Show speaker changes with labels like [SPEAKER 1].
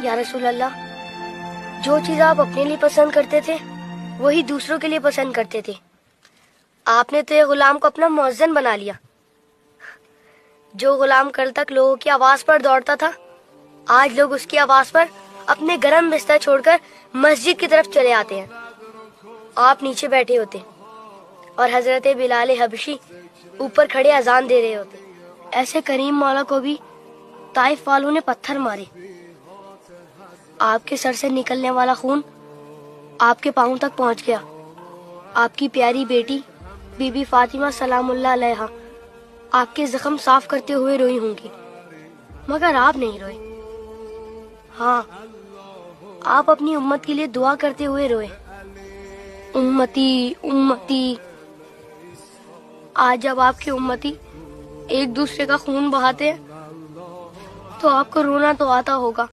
[SPEAKER 1] یا رسول اللہ، جو چیز آپ اپنے لیے پسند کرتے تھے وہی دوسروں کے لیے پسند کرتے تھے. آپ نے تو یہ غلام کو اپنا مؤذن بنا لیا. جو غلام کل تک لوگوں کی آواز پر دوڑتا تھا، آج لوگ اس کی آواز پر اپنے گرم بستر چھوڑ کر مسجد کی طرف چلے آتے ہیں. آپ نیچے بیٹھے ہوتے اور حضرت بلال حبشی اوپر کھڑے اذان دے رہے ہوتے. ایسے کریم مولا کو بھی طائف والوں نے پتھر مارے. آپ کے سر سے نکلنے والا خون آپ کے پاؤں تک پہنچ گیا. آپ کی پیاری بیٹی بی بی فاطمہ سلام اللہ علیہا آپ کے زخم صاف کرتے ہوئے روئی ہوں گی، مگر آپ نہیں روئے. ہاں، آپ اپنی امت کے لیے دعا کرتے ہوئے روئے. امتی امتی. آج جب آپ کے امتی ایک دوسرے کا خون بہاتے ہیں تو آپ کو رونا تو آتا ہوگا،